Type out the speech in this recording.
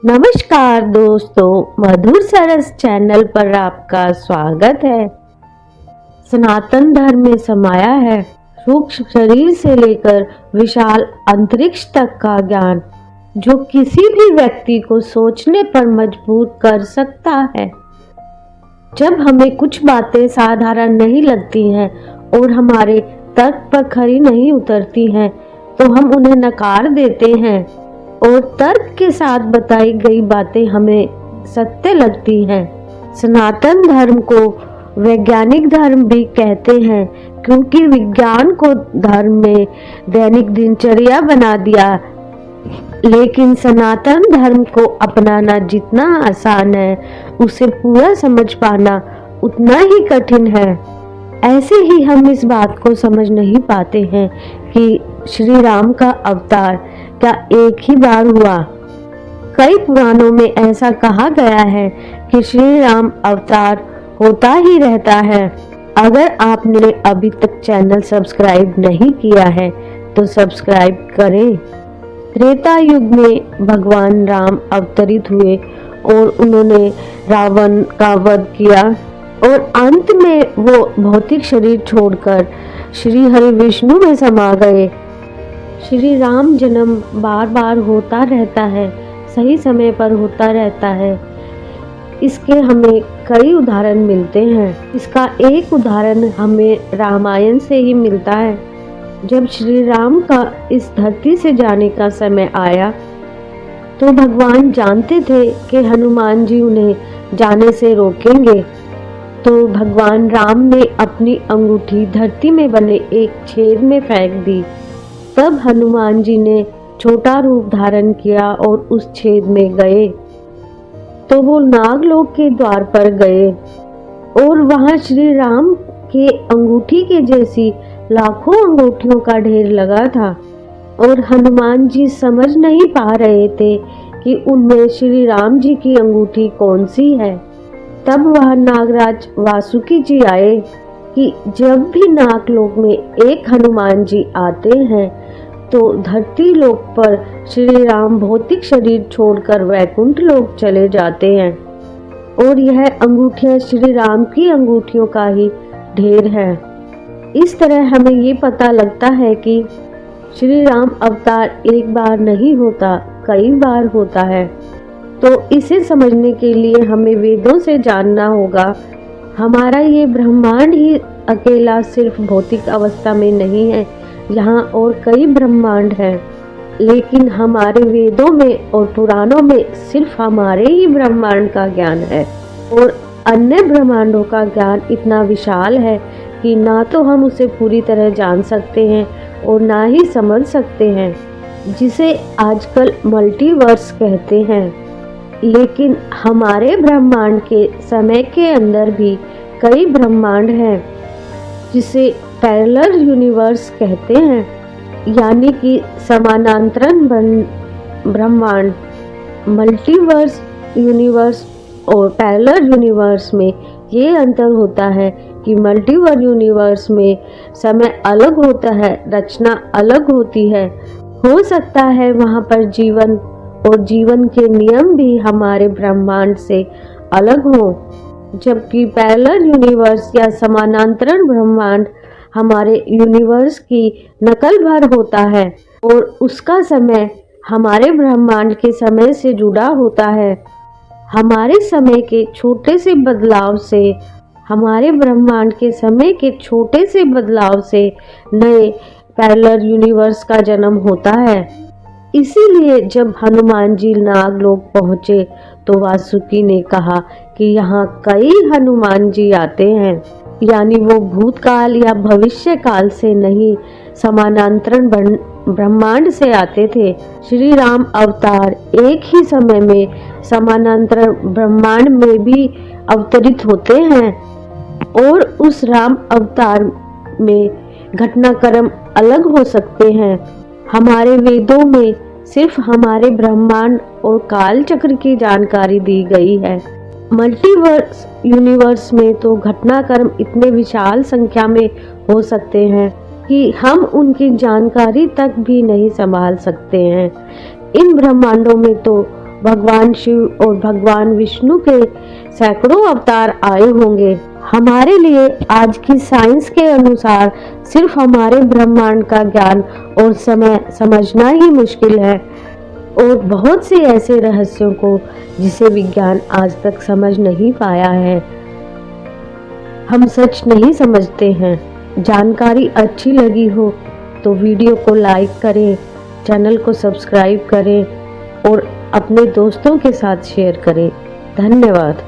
नमस्कार दोस्तों, मधुर सरस चैनल पर आपका स्वागत है। सनातन धर्म में समाया है सूक्ष्म शरीर से लेकर विशाल अंतरिक्ष तक का ज्ञान, जो किसी भी व्यक्ति को सोचने पर मजबूर कर सकता है। जब हमें कुछ बातें साधारण नहीं लगती हैं और हमारे तर्क पर खरी नहीं उतरती हैं, तो हम उन्हें नकार देते हैं और तर्क के साथ बताई गई बातें हमें सत्य लगती हैं। सनातन धर्म को वैज्ञानिक धर्म भी कहते हैं, क्योंकि विज्ञान को धर्म में दैनिक दिनचर्या बना दिया। लेकिन सनातन धर्म को अपनाना जितना आसान है, उसे पूरा समझ पाना उतना ही कठिन है। ऐसे ही हम इस बात को समझ नहीं पाते हैं कि श्री राम का अवतार क्या एक ही बार हुआ। कई पुराणों में ऐसा कहा गया है कि श्री राम अवतार होता ही रहता है। अगर आपने अभी तक चैनल सब्सक्राइब नहीं किया है तो सब्सक्राइब करें। त्रेता युग में भगवान राम अवतरित हुए और उन्होंने रावण का वध किया और अंत में वो भौतिक शरीर छोड़कर श्री हरि विष्णु में समा गए। श्री राम जन्म बार बार होता रहता है, सही समय पर होता रहता है। इसके हमें कई उदाहरण मिलते हैं। इसका एक उदाहरण हमें रामायण से ही मिलता है। जब श्री राम का इस धरती से जाने का समय आया, तो भगवान जानते थे कि हनुमान जी उन्हें जाने से रोकेंगे। तो भगवान राम ने अपनी अंगूठी धरती में बने एक छेद में फेंक दी। तब हनुमान जी ने छोटा रूप धारण किया और उस छेद में गए। तो वो नागलोक के द्वार पर गए और वहां श्री राम के अंगूठी के जैसी लाखों अंगूठियों का ढेर लगा था और हनुमान जी समझ नहीं पा रहे थे कि उनमें श्री राम जी की अंगूठी कौन सी है। तब वह नागराज वासुकी जी आए कि जब भी नागलोक में एक हनुमान जी आते हैं तो धरती लोक पर श्री राम भौतिक शरीर छोड़कर वैकुंठ लोक चले जाते हैं और यह अंगूठियां श्री राम की अंगूठियों का ही ढेर है। इस तरह हमें ये पता लगता है कि श्री राम अवतार एक बार नहीं होता, कई बार होता है। तो इसे समझने के लिए हमें वेदों से जानना होगा। हमारा ये ब्रह्मांड ही अकेला सिर्फ भौतिक अवस्था में नहीं है, यहाँ और कई ब्रह्मांड हैं। लेकिन हमारे वेदों में और पुराणों में सिर्फ हमारे ही ब्रह्मांड का ज्ञान है और अन्य ब्रह्मांडों का ज्ञान इतना विशाल है कि ना तो हम उसे पूरी तरह जान सकते हैं और ना ही समझ सकते हैं, जिसे आजकल मल्टीवर्स कहते हैं। लेकिन हमारे ब्रह्मांड के समय के अंदर भी कई ब्रह्मांड हैं, जिसे पैरेलल यूनिवर्स कहते हैं, यानी कि समानांतरण ब्रह्मांड। मल्टीवर्स यूनिवर्स और पैरेलल यूनिवर्स में ये अंतर होता है कि मल्टीवर्स यूनिवर्स में समय अलग होता है, रचना अलग होती है। हो सकता है वहाँ पर जीवन और जीवन के नियम भी हमारे ब्रह्मांड से अलग हों, जबकि पैरेलल यूनिवर्स या समानांतरण ब्रह्मांड हमारे यूनिवर्स की नकल भर होता है और उसका समय हमारे ब्रह्मांड के समय से जुड़ा होता है। हमारे समय के छोटे से बदलाव से, हमारे ब्रह्मांड के समय के छोटे से बदलाव से नए पैरेलल यूनिवर्स का जन्म होता है। इसीलिए जब हनुमान जी नागलोक पहुँचे तो वासुकी ने कहा कि यहाँ कई हनुमान जी आते हैं, यानी वो भूतकाल या भविष्य काल से नहीं, समानांतरण ब्रह्मांड से आते थे। श्री राम अवतार एक ही समय में समानांतरण ब्रह्मांड में भी अवतरित होते हैं और उस राम अवतार में घटनाक्रम अलग हो सकते हैं। हमारे वेदों में सिर्फ हमारे ब्रह्मांड और काल चक्र की जानकारी दी गई है। मल्टीवर्स यूनिवर्स में तो घटनाक्रम इतने विशाल संख्या में हो सकते हैं कि हम उनकी जानकारी तक भी नहीं संभाल सकते हैं। इन ब्रह्मांडों में तो भगवान शिव और भगवान विष्णु के सैकड़ों अवतार आए होंगे। हमारे लिए आज की साइंस के अनुसार सिर्फ हमारे ब्रह्मांड का ज्ञान और समय समझना ही मुश्किल है, और बहुत से ऐसे रहस्यों को जिसे विज्ञान आज तक समझ नहीं पाया है। हम सच नहीं समझते हैं। जानकारी अच्छी लगी हो तो वीडियो को लाइक करें, चैनल को सब्सक्राइब करें और अपने दोस्तों के साथ शेयर करें। धन्यवाद।